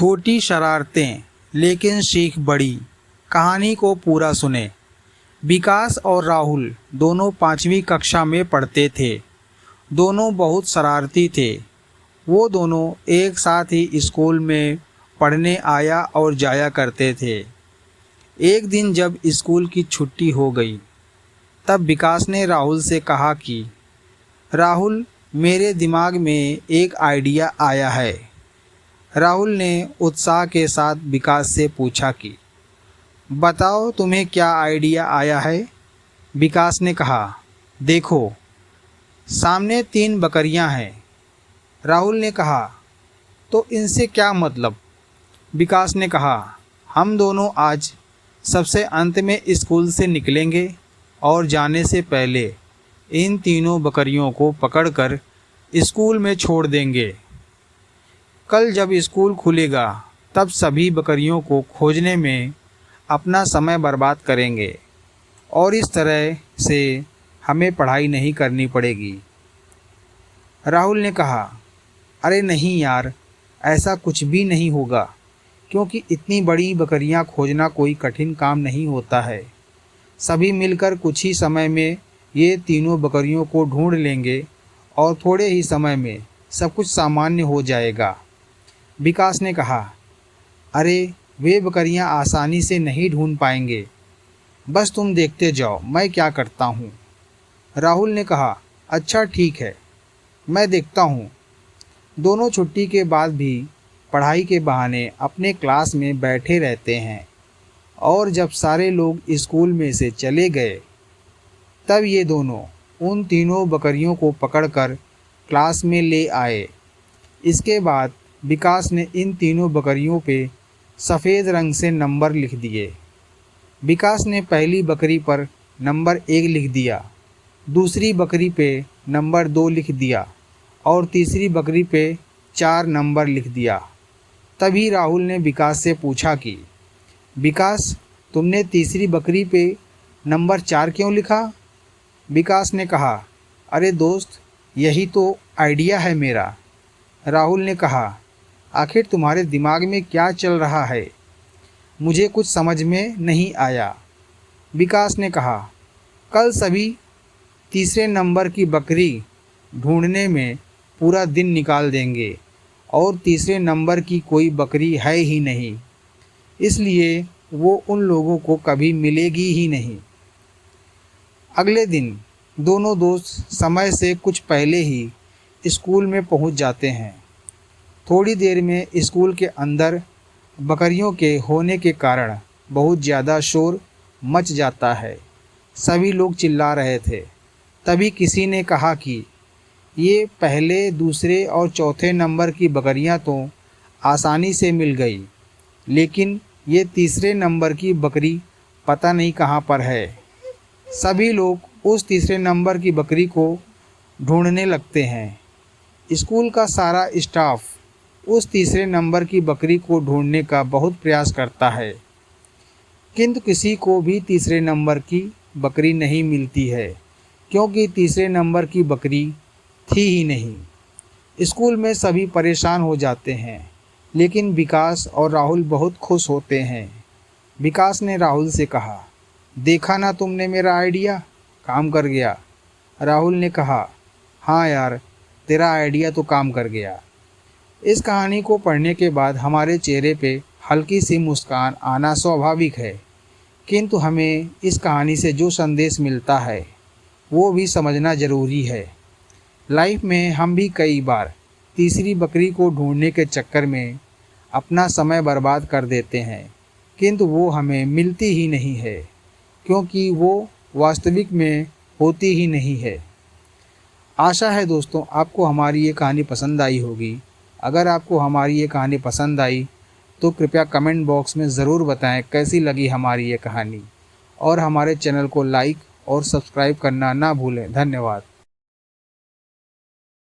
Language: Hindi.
छोटी शरारतें लेकिन सीख बड़ी। कहानी को पूरा सुने। विकास और राहुल दोनों 5वीं कक्षा में पढ़ते थे। दोनों बहुत शरारती थे। वो दोनों एक साथ ही स्कूल में पढ़ने आया और जाया करते थे। एक दिन जब स्कूल की छुट्टी हो गई तब विकास ने राहुल से कहा कि राहुल, मेरे दिमाग में एक आइडिया आया है। राहुल ने उत्साह के साथ विकास से पूछा कि बताओ, तुम्हें क्या आइडिया आया है। विकास ने कहा, देखो, सामने 3 बकरियां हैं। राहुल ने कहा, तो इनसे क्या मतलब। विकास ने कहा, हम दोनों आज सबसे अंत में स्कूल से निकलेंगे और जाने से पहले इन तीनों बकरियों को पकड़कर स्कूल में छोड़ देंगे। कल जब स्कूल खुलेगा तब सभी बकरियों को खोजने में अपना समय बर्बाद करेंगे और इस तरह से हमें पढ़ाई नहीं करनी पड़ेगी। राहुल ने कहा, अरे नहीं यार, ऐसा कुछ भी नहीं होगा, क्योंकि इतनी बड़ी बकरियां खोजना कोई कठिन काम नहीं होता है। सभी मिलकर कुछ ही समय में ये तीनों बकरियों को ढूंढ लेंगे और थोड़े ही समय में सब कुछ सामान्य हो जाएगा। विकास ने कहा, अरे वे बकरियां आसानी से नहीं ढूंढ पाएंगे, बस तुम देखते जाओ मैं क्या करता हूँ। राहुल ने कहा, अच्छा ठीक है, मैं देखता हूँ। दोनों छुट्टी के बाद भी पढ़ाई के बहाने अपने क्लास में बैठे रहते हैं और जब सारे लोग स्कूल में से चले गए तब ये दोनों उन तीनों बकरियों को पकड़कर क्लास में ले आए। इसके बाद विकास ने इन तीनों बकरियों पे सफ़ेद रंग से नंबर लिख दिए। विकास ने पहली बकरी पर नंबर 1 लिख दिया, दूसरी बकरी पे नंबर 2 लिख दिया और तीसरी बकरी पे 4 नंबर लिख दिया। तभी राहुल ने विकास से पूछा कि विकास, तुमने तीसरी बकरी पे नंबर 4 क्यों लिखा। विकास ने कहा, अरे दोस्त, यही तो आइडिया है मेरा। राहुल ने कहा, आखिर तुम्हारे दिमाग में क्या चल रहा है, मुझे कुछ समझ में नहीं आया। विकास ने कहा, कल सभी तीसरे नंबर की बकरी ढूंढने में पूरा दिन निकाल देंगे और तीसरे नंबर की कोई बकरी है ही नहीं, इसलिए वो उन लोगों को कभी मिलेगी ही नहीं। अगले दिन दोनों दोस्त समय से कुछ पहले ही स्कूल में पहुंच जाते हैं। थोड़ी देर में स्कूल के अंदर बकरियों के होने के कारण बहुत ज़्यादा शोर मच जाता है। सभी लोग चिल्ला रहे थे। तभी किसी ने कहा कि ये पहले, दूसरे और चौथे नंबर की बकरियां तो आसानी से मिल गई, लेकिन ये तीसरे नंबर की बकरी पता नहीं कहाँ पर है। सभी लोग उस तीसरे नंबर की बकरी को ढूंढने लगते हैं। स्कूल का सारा स्टाफ उस तीसरे नंबर की बकरी को ढूंढने का बहुत प्रयास करता है, किंतु किसी को भी तीसरे नंबर की बकरी नहीं मिलती है, क्योंकि तीसरे नंबर की बकरी थी ही नहीं। स्कूल में सभी परेशान हो जाते हैं, लेकिन विकास और राहुल बहुत खुश होते हैं। विकास ने राहुल से कहा, देखा ना तुमने, मेरा आइडिया काम कर गया। राहुल ने कहा, हाँ यार, तेरा आइडिया तो काम कर गया। इस कहानी को पढ़ने के बाद हमारे चेहरे पे हल्की सी मुस्कान आना स्वाभाविक है, किंतु हमें इस कहानी से जो संदेश मिलता है वो भी समझना ज़रूरी है। लाइफ में हम भी कई बार तीसरी बकरी को ढूंढने के चक्कर में अपना समय बर्बाद कर देते हैं, किंतु वो हमें मिलती ही नहीं है, क्योंकि वो वास्तविक में होती ही नहीं है। आशा है दोस्तों, आपको हमारी ये कहानी पसंद आई होगी। अगर आपको हमारी ये कहानी पसंद आई तो कृपया कमेंट बॉक्स में ज़रूर बताएं कैसी लगी हमारी ये कहानी, और हमारे चैनल को लाइक और सब्सक्राइब करना ना भूलें। धन्यवाद।